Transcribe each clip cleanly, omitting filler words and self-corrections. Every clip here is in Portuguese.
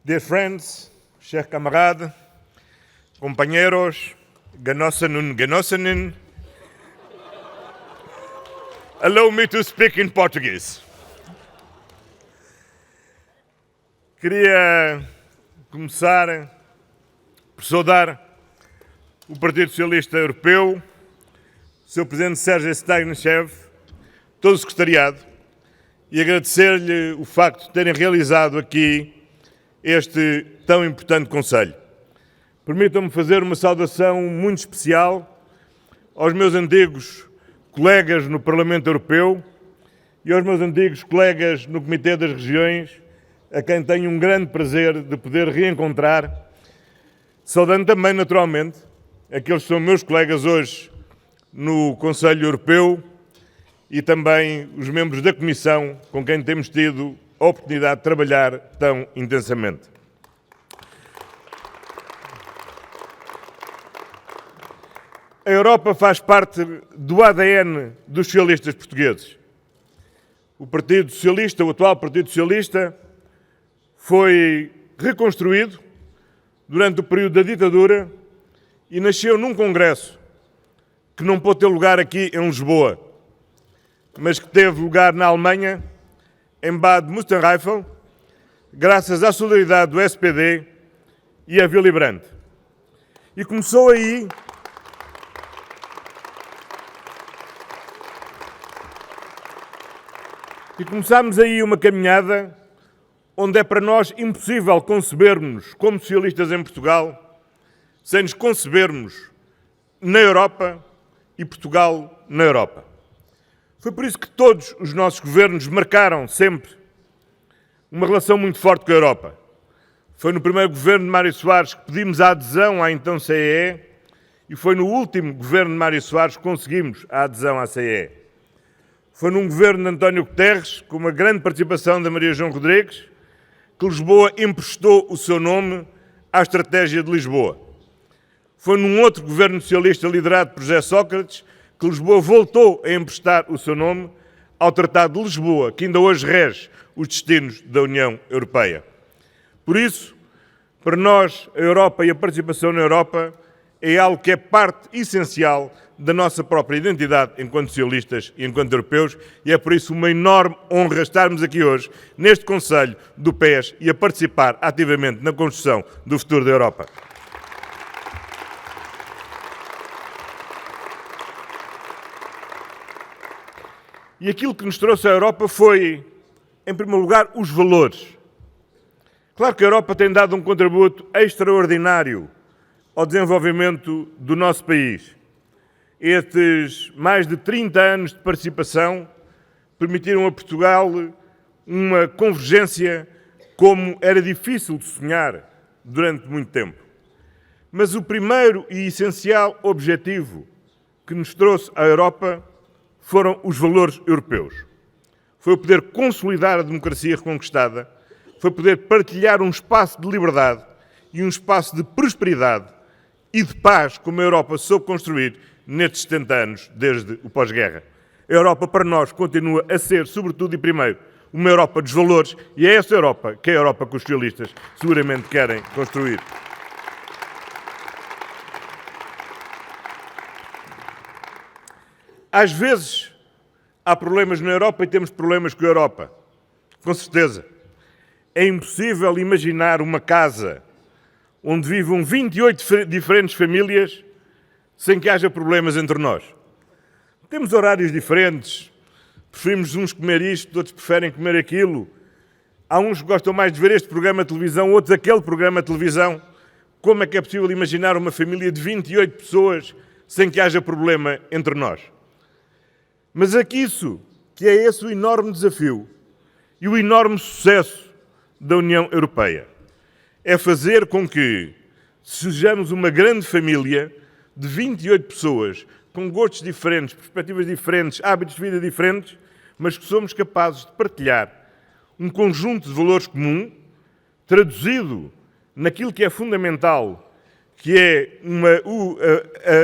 Dear friends, chers camarades, companheiros, Genossinnen, allow me to speak in Portuguese. Queria começar por saudar o Partido Socialista Europeu, o Sr. Presidente Sergej Stanišev, todo o secretariado, e agradecer-lhe o facto de terem realizado aqui este tão importante Conselho. Permitam-me fazer uma saudação muito especial aos meus antigos colegas no Parlamento Europeu e aos meus antigos colegas no Comitê das Regiões, a quem tenho um grande prazer de poder reencontrar, saudando também, naturalmente, aqueles que são meus colegas hoje no Conselho Europeu e também os membros da Comissão com quem temos tido a oportunidade de trabalhar tão intensamente. A Europa faz parte do ADN dos socialistas portugueses. O Partido Socialista, o atual Partido Socialista, foi reconstruído durante o período da ditadura e nasceu num congresso que não pôde ter lugar aqui em Lisboa, mas que teve lugar na Alemanha, em Bad Münstereifel, graças à solidariedade do SPD e a Willy Brandt. E começou aí começámos aí uma caminhada onde é para nós impossível concebermos como socialistas em Portugal sem nos concebermos na Europa e Portugal na Europa. Foi por isso que todos os nossos governos marcaram sempre uma relação muito forte com a Europa. Foi no primeiro governo de Mário Soares que pedimos a adesão à então CEE e foi no último governo de Mário Soares que conseguimos a adesão à CEE. Foi num governo de António Guterres, com uma grande participação da Maria João Rodrigues, que Lisboa emprestou o seu nome à Estratégia de Lisboa. Foi num outro governo socialista liderado por José Sócrates que Lisboa voltou a emprestar o seu nome ao Tratado de Lisboa, que ainda hoje rege os destinos da União Europeia. Por isso, para nós, a Europa e a participação na Europa é algo que é parte essencial da nossa própria identidade enquanto socialistas e enquanto europeus, e é por isso uma enorme honra estarmos aqui hoje, neste Conselho do PES, e a participar ativamente na construção do futuro da Europa. E aquilo que nos trouxe à Europa foi, em primeiro lugar, os valores. Claro que a Europa tem dado um contributo extraordinário ao desenvolvimento do nosso país. Estes mais de 30 anos de participação permitiram a Portugal uma convergência como era difícil de sonhar durante muito tempo. Mas o primeiro e essencial objetivo que nos trouxe à Europa foram os valores europeus. Foi o poder consolidar a democracia reconquistada, foi poder partilhar um espaço de liberdade e um espaço de prosperidade e de paz como a Europa soube construir nestes 70 anos, desde o pós-guerra. A Europa, para nós, continua a ser, sobretudo e primeiro, uma Europa dos valores, e é essa Europa que é a Europa que os socialistas seguramente querem construir. Às vezes, há problemas na Europa e temos problemas com a Europa. Com certeza. É impossível imaginar uma casa onde vivam 28 diferentes famílias sem que haja problemas entre nós. Temos horários diferentes, preferimos uns comer isto, outros preferem comer aquilo. Há uns que gostam mais de ver este programa de televisão, outros aquele programa de televisão. Como é que é possível imaginar uma família de 28 pessoas sem que haja problema entre nós? Mas é que isso, que é esse o enorme desafio e o enorme sucesso da União Europeia. É fazer com que sejamos uma grande família de 28 pessoas com gostos diferentes, perspectivas diferentes, hábitos de vida diferentes, mas que somos capazes de partilhar um conjunto de valores comum, traduzido naquilo que é fundamental, que é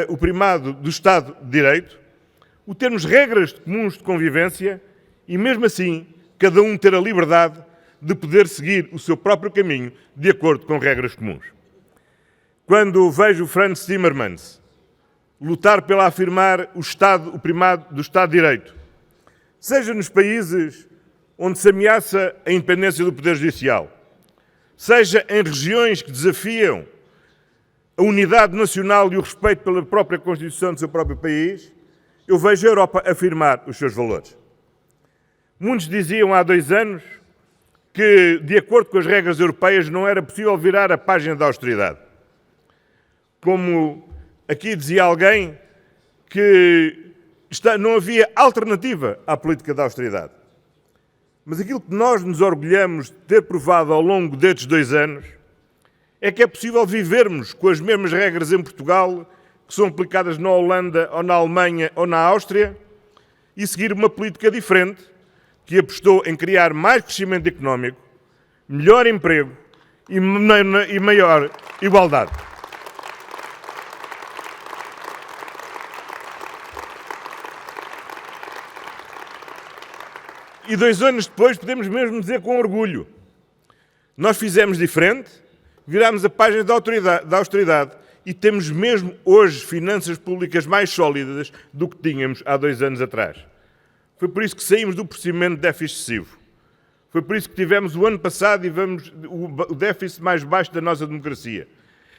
o primado do Estado de Direito, o termos regras comuns de convivência e, mesmo assim, cada um ter a liberdade de poder seguir o seu próprio caminho de acordo com regras comuns. Quando vejo Frans Timmermans lutar pela afirmar o primado do Estado de Direito, seja nos países onde se ameaça a independência do Poder Judicial, seja em regiões que desafiam a unidade nacional e o respeito pela própria Constituição do seu próprio país, eu vejo a Europa afirmar os seus valores. Muitos diziam há 2 anos que, de acordo com as regras europeias, não era possível virar a página da austeridade. Como aqui dizia alguém que não havia alternativa à política da austeridade. Mas aquilo que nós nos orgulhamos de ter provado ao longo destes 2 anos é que é possível vivermos com as mesmas regras em Portugal que são aplicadas na Holanda, ou na Alemanha, ou na Áustria, e seguir uma política diferente que apostou em criar mais crescimento económico, melhor emprego e maior igualdade. E 2 anos depois podemos mesmo dizer com orgulho: nós fizemos diferente, virámos a página da austeridade e temos mesmo hoje finanças públicas mais sólidas do que tínhamos há 2 anos atrás. Foi por isso que saímos do procedimento de déficit excessivo. Foi por isso que tivemos o ano passado e vamos o déficit mais baixo da nossa democracia.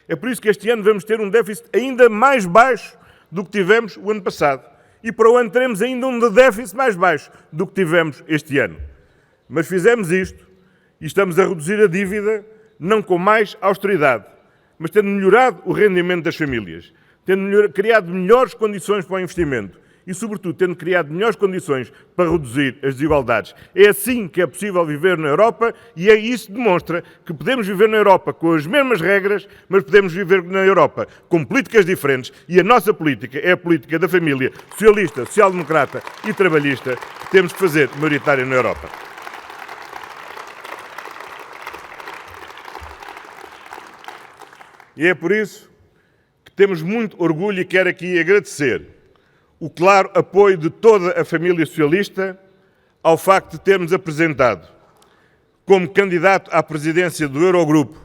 É por isso que este ano vamos ter um déficit ainda mais baixo do que tivemos o ano passado. E para o ano teremos ainda um déficit mais baixo do que tivemos este ano. Mas fizemos isto e estamos a reduzir a dívida não com mais austeridade, mas tendo melhorado o rendimento das famílias, tendo criado melhores condições para o investimento e, sobretudo, tendo criado melhores condições para reduzir as desigualdades. É assim que é possível viver na Europa e isso demonstra que podemos viver na Europa com as mesmas regras, mas podemos viver na Europa com políticas diferentes e a nossa política é a política da família socialista, social-democrata e trabalhista que temos que fazer maioritária na Europa. E é por isso que temos muito orgulho e quero aqui agradecer o claro apoio de toda a família socialista ao facto de termos apresentado como candidato à presidência do Eurogrupo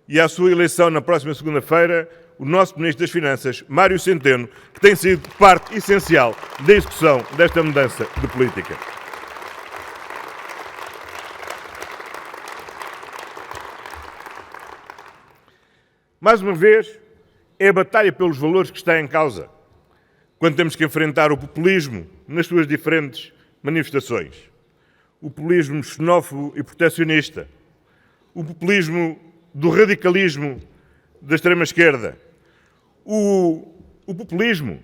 e à sua eleição na próxima segunda-feira o nosso Ministro das Finanças, Mário Centeno, que tem sido parte essencial da execução desta mudança de política. Mais uma vez, é a batalha pelos valores que está em causa, quando temos que enfrentar o populismo nas suas diferentes manifestações. O populismo xenófobo e protecionista, o populismo do radicalismo da extrema-esquerda, o populismo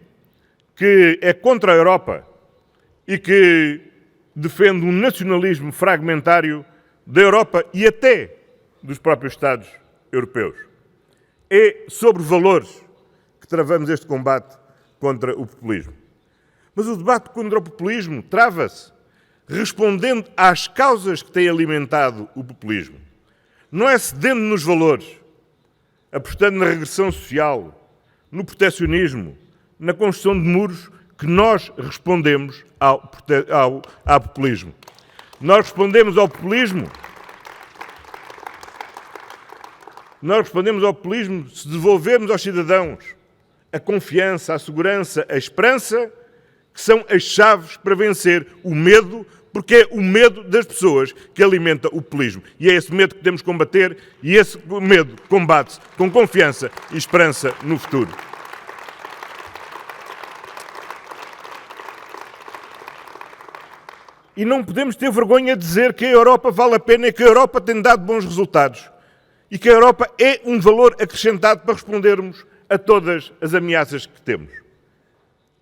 que é contra a Europa e que defende um nacionalismo fragmentário da Europa e até dos próprios Estados europeus. É sobre valores que travamos este combate contra o populismo. Mas o debate contra o populismo trava-se respondendo às causas que têm alimentado o populismo. Não é cedendo nos valores, apostando na regressão social, no protecionismo, na construção de muros, que nós respondemos ao populismo. Nós respondemos ao populismo se devolvermos aos cidadãos a confiança, a segurança, a esperança, que são as chaves para vencer o medo, porque é o medo das pessoas que alimenta o populismo. E é esse medo que temos que combater e esse medo combate-se com confiança e esperança no futuro. E não podemos ter vergonha de dizer que a Europa vale a pena e que a Europa tem dado bons resultados. E que a Europa é um valor acrescentado para respondermos a todas as ameaças que temos.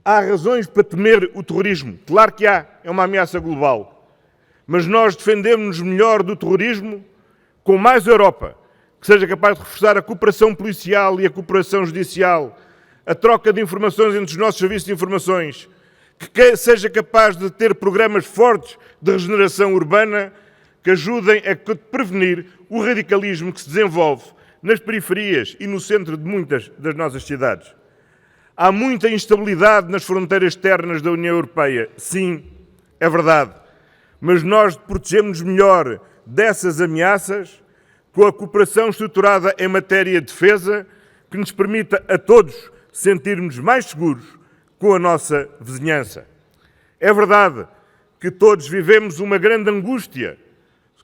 Há razões para temer o terrorismo. Claro que há, é uma ameaça global. Mas nós defendemos-nos melhor do terrorismo com mais Europa, que seja capaz de reforçar a cooperação policial e a cooperação judicial, a troca de informações entre os nossos serviços de informações, que seja capaz de ter programas fortes de regeneração urbana que ajudem a prevenir o radicalismo que se desenvolve nas periferias e no centro de muitas das nossas cidades. Há muita instabilidade nas fronteiras externas da União Europeia. Sim, é verdade. Mas nós protegemos melhor dessas ameaças com a cooperação estruturada em matéria de defesa que nos permita a todos sentirmos mais seguros com a nossa vizinhança. É verdade que todos vivemos uma grande angústia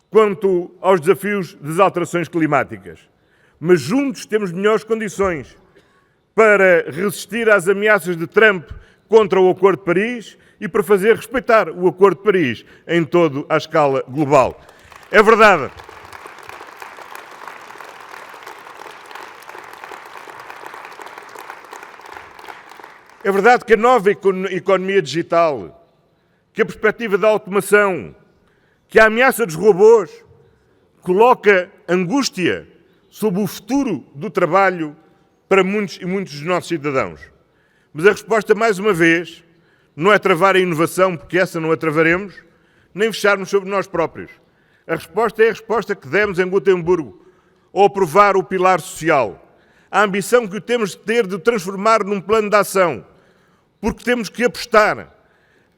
quanto aos desafios das alterações climáticas, mas juntos temos melhores condições para resistir às ameaças de Trump contra o Acordo de Paris e para fazer respeitar o Acordo de Paris em toda a escala global. É verdade. É verdade que a nova economia digital, que a perspectiva da automação, que a ameaça dos robôs coloca angústia sobre o futuro do trabalho para muitos e muitos dos nossos cidadãos. Mas a resposta, mais uma vez, não é travar a inovação, porque essa não a travaremos, nem fecharmos sobre nós próprios. A resposta é a resposta que demos em Gotemburgo, ao aprovar o pilar social. A ambição que temos de ter de transformar num plano de ação, porque temos que apostar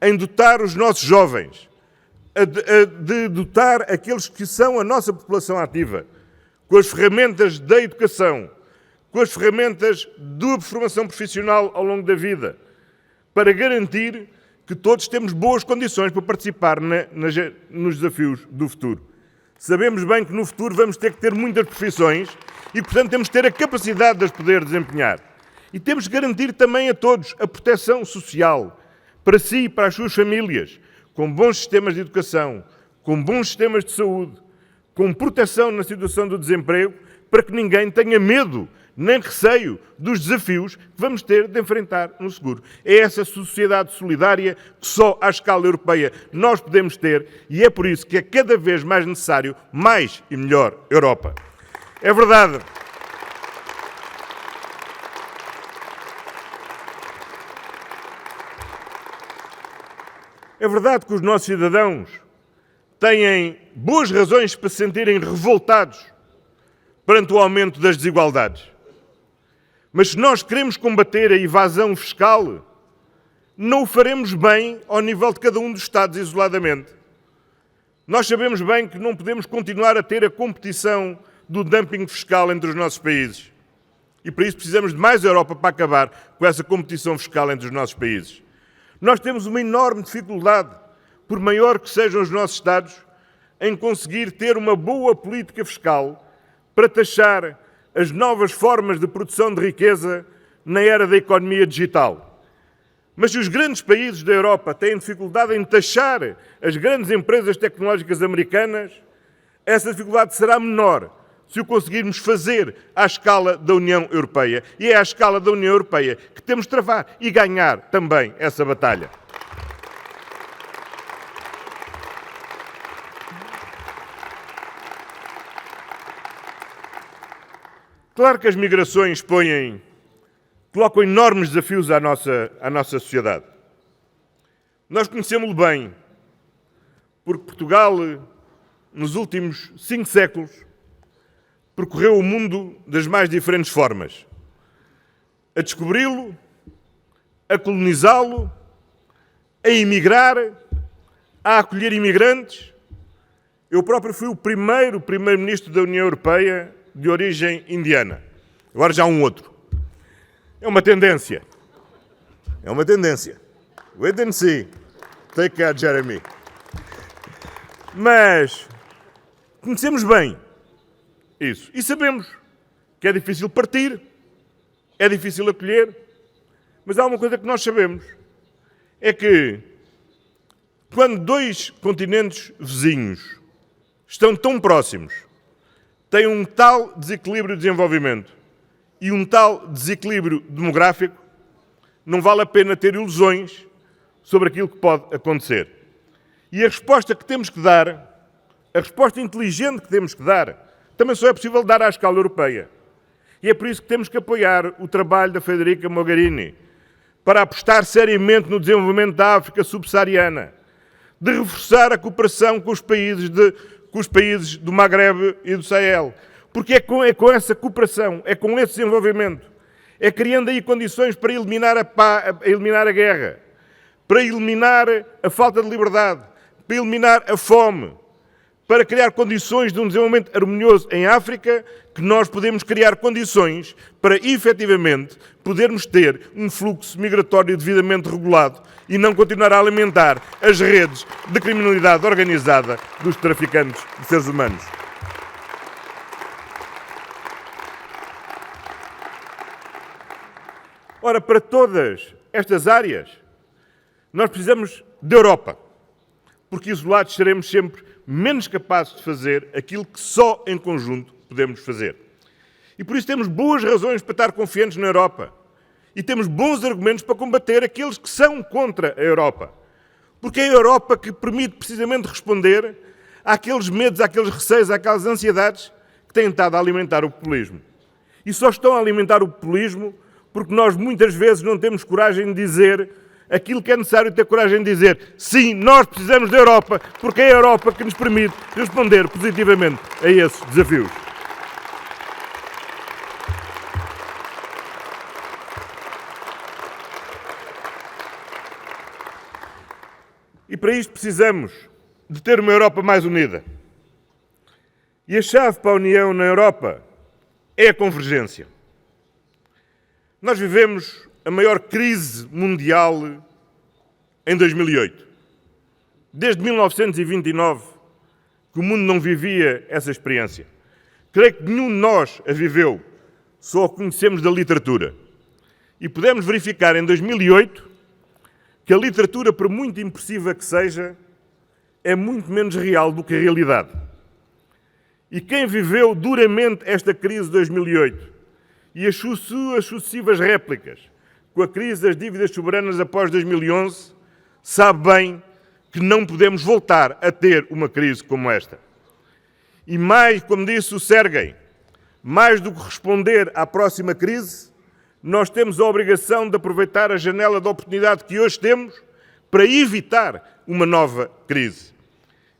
em dotar os nossos jovens, de dotar aqueles que são a nossa população ativa, com as ferramentas da educação, com as ferramentas da formação profissional ao longo da vida, para garantir que todos temos boas condições para participar nos desafios do futuro. Sabemos bem que no futuro vamos ter que ter muitas profissões e, portanto, temos que ter a capacidade de as poder desempenhar. E temos que garantir também a todos a proteção social, para si e para as suas famílias, com bons sistemas de educação, com bons sistemas de saúde, com proteção na situação do desemprego, para que ninguém tenha medo nem receio dos desafios que vamos ter de enfrentar no seguro. É essa sociedade solidária que só à escala europeia nós podemos ter e é por isso que é cada vez mais necessário mais e melhor Europa. É verdade. É verdade que os nossos cidadãos têm boas razões para se sentirem revoltados perante o aumento das desigualdades. Mas se nós queremos combater a evasão fiscal, não o faremos bem ao nível de cada um dos Estados isoladamente. Nós sabemos bem que não podemos continuar a ter a competição do dumping fiscal entre os nossos países. E para isso precisamos de mais Europa para acabar com essa competição fiscal entre os nossos países. Nós temos uma enorme dificuldade, por maior que sejam os nossos Estados, em conseguir ter uma boa política fiscal para taxar as novas formas de produção de riqueza na era da economia digital. Mas se os grandes países da Europa têm dificuldade em taxar as grandes empresas tecnológicas americanas, essa dificuldade será menor se o conseguirmos fazer à escala da União Europeia. E é à escala da União Europeia que temos de travar e ganhar também essa batalha. Claro que as migrações colocam enormes desafios à nossa sociedade. Nós conhecemos-lo bem, porque Portugal, nos últimos 5 séculos, percorreu o mundo das mais diferentes formas. A descobri-lo, a colonizá-lo, a emigrar, a acolher imigrantes. Eu próprio fui o primeiro-ministro da União Europeia de origem indiana. Agora já há um outro. É uma tendência. É uma tendência. Wait and see. Take care, Jeremy. Mas conhecemos bem isso. E sabemos que é difícil partir, é difícil acolher, mas há uma coisa que nós sabemos. É que quando 2 continentes vizinhos estão tão próximos, têm um tal desequilíbrio de desenvolvimento e um tal desequilíbrio demográfico, não vale a pena ter ilusões sobre aquilo que pode acontecer. E a resposta que temos que dar, a resposta inteligente que temos que dar, também só é possível dar à escala europeia. E é por isso que temos que apoiar o trabalho da Federica Mogherini para apostar seriamente no desenvolvimento da África subsaariana, de reforçar a cooperação com os países do Magrebe e do Sahel. Porque é com essa cooperação, é com esse desenvolvimento, é criando aí condições para eliminar a guerra, para eliminar a falta de liberdade, para eliminar a fome, para criar condições de um desenvolvimento harmonioso em África, que nós podemos criar condições para, efetivamente, podermos ter um fluxo migratório devidamente regulado e não continuar a alimentar as redes de criminalidade organizada dos traficantes de seres humanos. Ora, para todas estas áreas, nós precisamos da Europa, porque isolados seremos sempre menos capazes de fazer aquilo que só em conjunto podemos fazer. E por isso temos boas razões para estar confiantes na Europa. E temos bons argumentos para combater aqueles que são contra a Europa. Porque é a Europa que permite precisamente responder àqueles medos, àqueles receios, àquelas ansiedades que têm estado a alimentar o populismo. E só estão a alimentar o populismo porque nós muitas vezes não temos coragem de dizer aquilo que é necessário ter coragem de dizer. Sim, nós precisamos da Europa, porque é a Europa que nos permite responder positivamente a esses desafios. E para isto precisamos de ter uma Europa mais unida. E a chave para a união na Europa é a convergência. Nós vivemos a maior crise mundial em 2008. Desde 1929 que o mundo não vivia essa experiência. Creio que nenhum de nós a viveu, só a conhecemos da literatura. E podemos verificar em 2008 que a literatura, por muito impressiva que seja, é muito menos real do que a realidade. E quem viveu duramente esta crise de 2008 e as suas sucessivas réplicas, com a crise das dívidas soberanas após 2011, sabe bem que não podemos voltar a ter uma crise como esta. E mais, como disse o Sergei, mais do que responder à próxima crise, nós temos a obrigação de aproveitar a janela de oportunidade que hoje temos para evitar uma nova crise.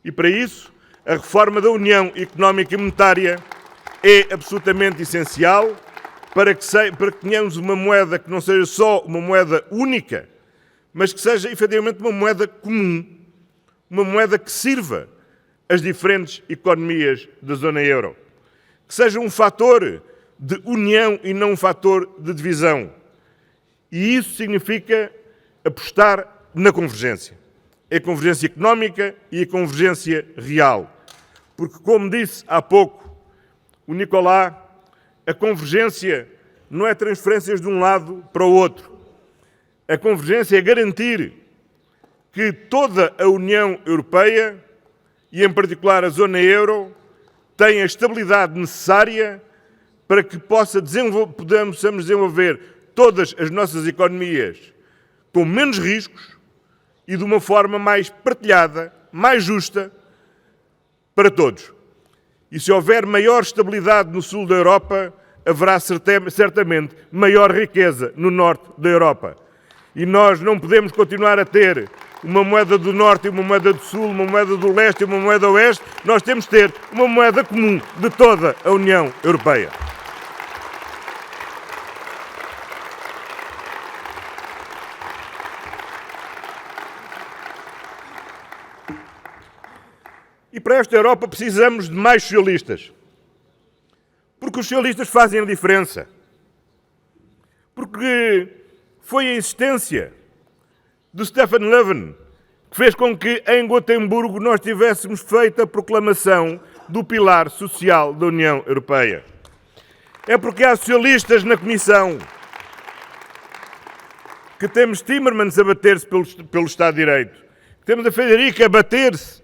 E para isso, a reforma da União Económica e Monetária é absolutamente essencial para que tenhamos uma moeda que não seja só uma moeda única, mas que seja efetivamente uma moeda comum, uma moeda que sirva as diferentes economias da zona euro, que seja um fator de união e não um fator de divisão. E isso significa apostar na convergência. A convergência económica e a convergência real. Porque, como disse há pouco o Nicolás, a convergência não é transferências de um lado para o outro. A convergência é garantir que toda a União Europeia, e em particular a zona euro, tenha a estabilidade necessária para que possamos desenvolver todas as nossas economias com menos riscos e de uma forma mais partilhada, mais justa para todos. E se houver maior estabilidade no sul da Europa, haverá certamente maior riqueza no norte da Europa. E nós não podemos continuar a ter uma moeda do norte e uma moeda do sul, uma moeda do leste e uma moeda do oeste. Nós temos de ter uma moeda comum de toda a União Europeia. E para esta Europa precisamos de mais socialistas. Porque os socialistas fazem a diferença. Porque foi a existência de Stefan Löfven que fez com que em Gotemburgo nós tivéssemos feito a proclamação do pilar social da União Europeia. É porque há socialistas na Comissão, que temos Timmermans a bater-se pelo Estado de Direito, que temos a Federica a bater-se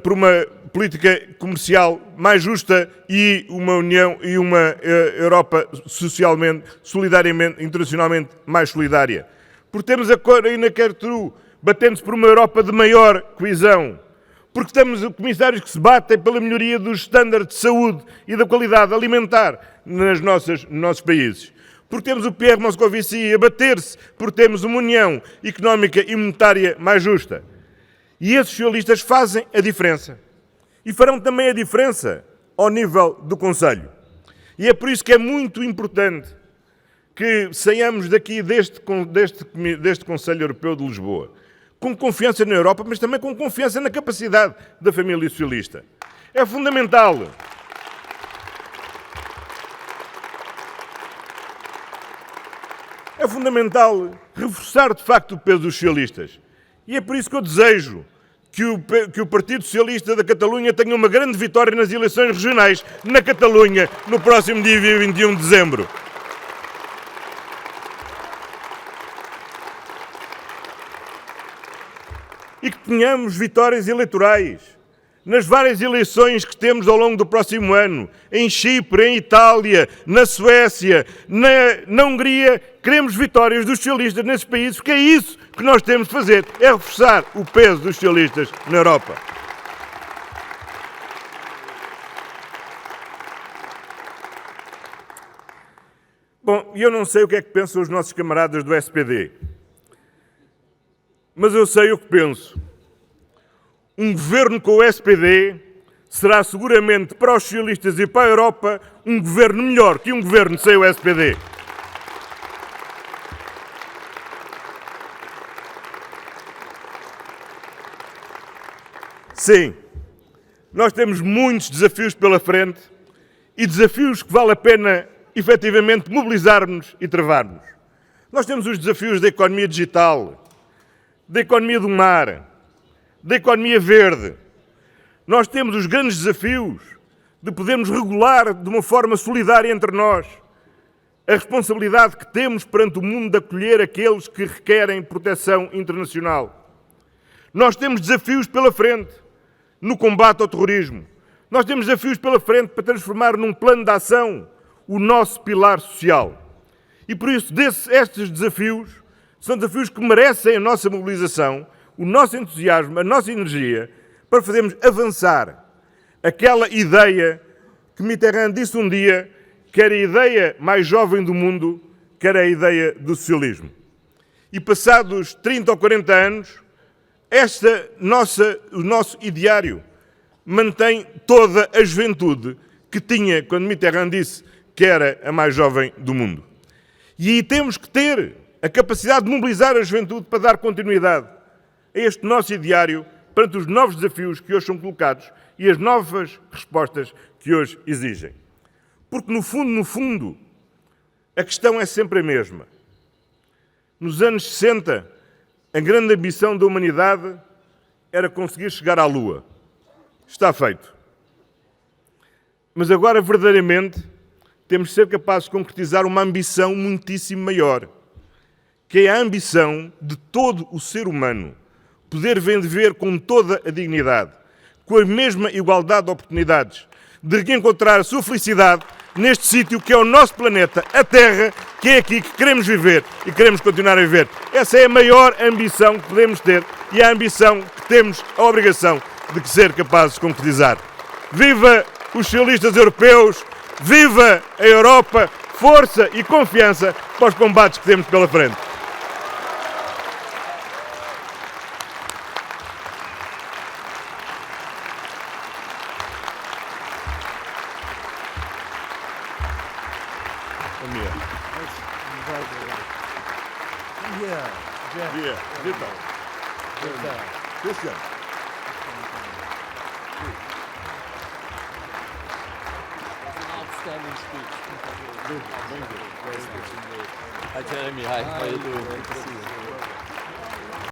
por uma política comercial mais justa e uma União e uma Europa socialmente, solidariamente, internacionalmente mais solidária. Porque temos a Corina Crețu batendo-se por uma Europa de maior coesão. Porque temos comissários que se batem pela melhoria dos estándares de saúde e da qualidade alimentar nos nossos países. Porque temos o Pierre Moscovici a bater-se, porque temos uma União Económica e Monetária mais justa. E esses socialistas fazem a diferença. E farão também a diferença ao nível do Conselho. E é por isso que é muito importante que saiamos daqui deste Conselho Europeu de Lisboa com confiança na Europa, mas também com confiança na capacidade da família socialista. É fundamental. É fundamental reforçar, de facto, o peso dos socialistas. E é por isso que eu desejo que o Partido Socialista da Catalunha tenha uma grande vitória nas eleições regionais na Catalunha no próximo dia 21 de dezembro. E que tenhamos vitórias eleitorais nas várias eleições que temos ao longo do próximo ano, em Chipre, em Itália, na Suécia, na Hungria. Queremos vitórias dos socialistas nesses países, porque é isso que nós temos de fazer, é reforçar o peso dos socialistas na Europa. Bom, eu não sei o que é que pensam os nossos camaradas do SPD, mas eu sei o que penso. Um governo com o SPD será seguramente para os socialistas e para a Europa um governo melhor que um governo sem o SPD. Sim, nós temos muitos desafios pela frente e desafios que vale a pena efetivamente mobilizarmos e travarmos. Nós temos os desafios da economia digital, da economia do mar, da economia verde. Nós temos os grandes desafios de podermos regular de uma forma solidária entre nós a responsabilidade que temos perante o mundo de acolher aqueles que requerem proteção internacional. Nós temos desafios pela frente no combate ao terrorismo. Nós temos desafios pela frente para transformar num plano de ação o nosso pilar social. E por isso, estes desafios são desafios que merecem a nossa mobilização, o nosso entusiasmo, a nossa energia, para fazermos avançar aquela ideia que Mitterrand disse um dia, que era a ideia mais jovem do mundo, que era a ideia do socialismo. E passados 30 ou 40 anos, o nosso ideário mantém toda a juventude que tinha quando Mitterrand disse que era a mais jovem do mundo. E aí temos que ter a capacidade de mobilizar a juventude para dar continuidade a este nosso ideário perante os novos desafios que hoje são colocados e as novas respostas que hoje exigem. Porque, no fundo, a questão é sempre a mesma. Nos anos 60, a grande ambição da humanidade era conseguir chegar à Lua. Está feito. Mas agora, verdadeiramente, temos de ser capazes de concretizar uma ambição muitíssimo maior, que é a ambição de todo o ser humano poder viver com toda a dignidade, com a mesma igualdade de oportunidades, de reencontrar a sua felicidade neste sítio que é o nosso planeta, a Terra, que é aqui que queremos viver e queremos continuar a viver. Essa é a maior ambição que podemos ter e é a ambição que temos a obrigação de ser capazes de concretizar. Viva os socialistas europeus! Viva a Europa! Força e confiança para os combates que temos pela frente. Hi, Jeremy. Hi. How are you doing?